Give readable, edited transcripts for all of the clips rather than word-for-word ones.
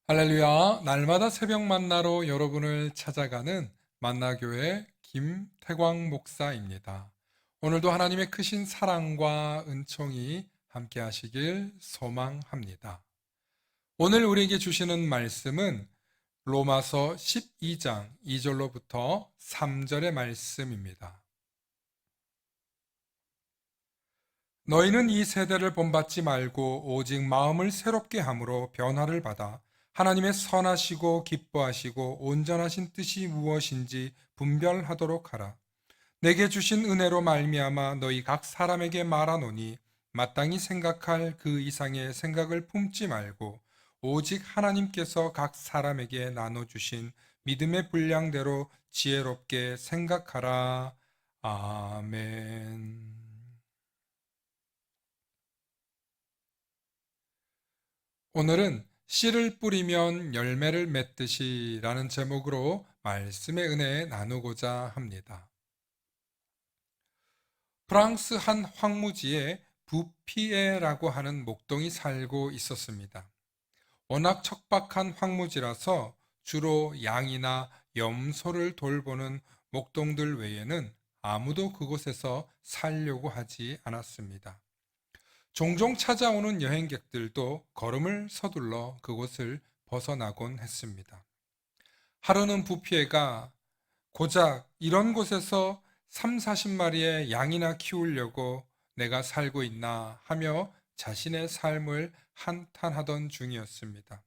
할렐루야, 날마다 새벽 만나러 여러분을 찾아가는 만나교회 김태광 목사입니다. 오늘도 하나님의 크신 사랑과 은총이 함께 하시길 소망합니다. 오늘 우리에게 주시는 말씀은 로마서 12장 2절로부터 3절의 말씀입니다. 너희는 이 세대를 본받지 말고 오직 마음을 새롭게 함으로 변화를 받아 하나님의 선하시고 기뻐하시고 온전하신 뜻이 무엇인지 분별하도록 하라. 내게 주신 은혜로 말미암아 너희 각 사람에게 말하노니 마땅히 생각할 그 이상의 생각을 품지 말고 오직 하나님께서 각 사람에게 나눠주신 믿음의 분량대로 지혜롭게 생각하라. 아멘. 오늘은 씨를 뿌리면 열매를 맺듯이 라는 제목으로 말씀의 은혜 나누고자 합니다. 프랑스 한 황무지에 부피에라고 하는 목동이 살고 있었습니다. 워낙 척박한 황무지라서 주로 양이나 염소를 돌보는 목동들 외에는 아무도 그곳에서 살려고 하지 않았습니다. 종종 찾아오는 여행객들도 걸음을 서둘러 그곳을 벗어나곤 했습니다. 하루는 부피에가 고작 이런 곳에서 3, 40마리의 양이나 키우려고 내가 살고 있나 하며 자신의 삶을 한탄하던 중이었습니다.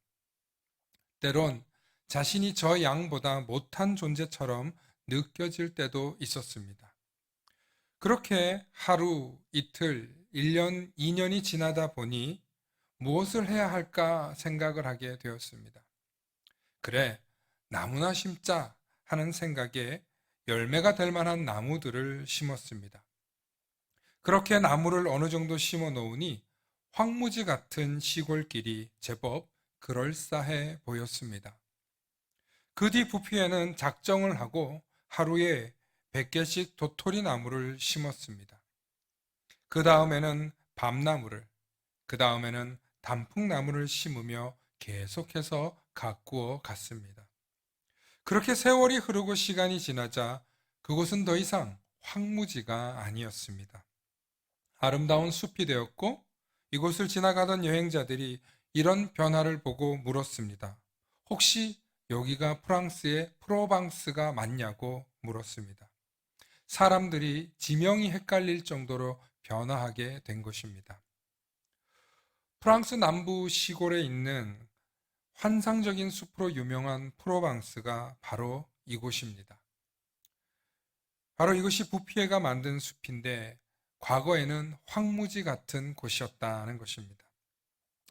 때론 자신이 저 양보다 못한 존재처럼 느껴질 때도 있었습니다. 그렇게 하루, 이틀, 1년, 2년이 지나다 보니 무엇을 해야 할까 생각을 하게 되었습니다. 그래, 나무나 심자 하는 생각에 열매가 될 만한 나무들을 심었습니다. 그렇게 나무를 어느 정도 심어 놓으니 황무지 같은 시골길이 제법 그럴싸해 보였습니다. 그 뒤 부피에는 작정을 하고 하루에 100개씩 도토리 나무를 심었습니다. 그 다음에는 밤나무를, 그 다음에는 단풍나무를 심으며 계속해서 가꾸어 갔습니다. 그렇게 세월이 흐르고 시간이 지나자 그곳은 더 이상 황무지가 아니었습니다. 아름다운 숲이 되었고 이곳을 지나가던 여행자들이 이런 변화를 보고 물었습니다. 혹시 여기가 프랑스의 프로방스가 맞냐고 물었습니다. 사람들이 지명이 헷갈릴 정도로 변화하게 된 것입니다. 프랑스 남부 시골에 있는 환상적인 숲으로 유명한 프로방스가 바로 이곳입니다. 바로 이것이 부피에가 만든 숲인데 과거에는 황무지 같은 곳이었다는 것입니다.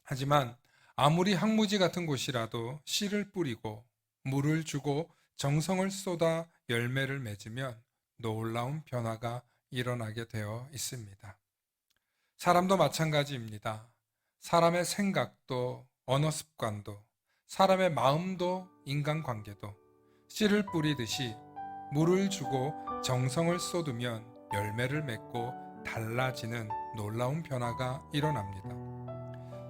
하지만 아무리 황무지 같은 곳이라도 씨를 뿌리고 물을 주고 정성을 쏟아 열매를 맺으면 놀라운 변화가 일어나게 되어 있습니다. 사람도 마찬가지입니다. 사람의 생각도 언어 습관도 사람의 마음도 인간관계도 씨를 뿌리듯이 물을 주고 정성을 쏟으면 열매를 맺고 달라지는 놀라운 변화가 일어납니다.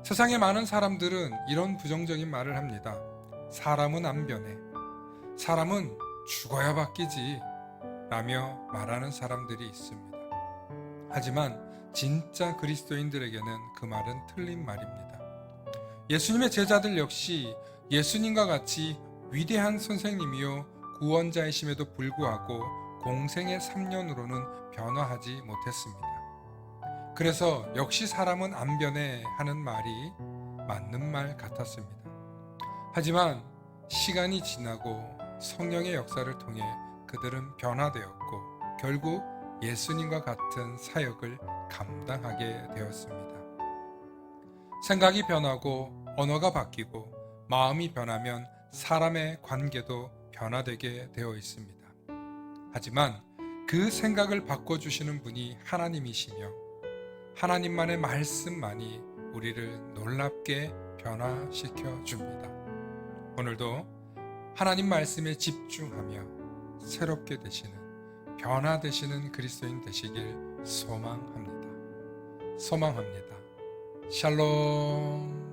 세상의 많은 사람들은 이런 부정적인 말을 합니다. 사람은 안 변해. 사람은 죽어야 바뀌지. 라며 말하는 사람들이 있습니다. 하지만 진짜 그리스도인들에게는 그 말은 틀린 말입니다. 예수님의 제자들 역시 예수님과 같이 위대한 선생님이요 구원자이심에도 불구하고 공생의 3년으로는 변화하지 못했습니다. 그래서 역시 사람은 안 변해 하는 말이 맞는 말 같았습니다. 하지만 시간이 지나고 성령의 역사를 통해 그들은 변화되었고 결국 예수님과 같은 사역을 감당하게 되었습니다. 생각이 변하고 언어가 바뀌고 마음이 변하면 사람의 관계도 변화되게 되어 있습니다. 하지만 그 생각을 바꿔주시는 분이 하나님이시며 하나님만의 말씀만이 우리를 놀랍게 변화시켜 줍니다. 오늘도 하나님 말씀에 집중하며 새롭게 되시는 변화되시는 그리스도인 되시길 소망합니다. 샬롬.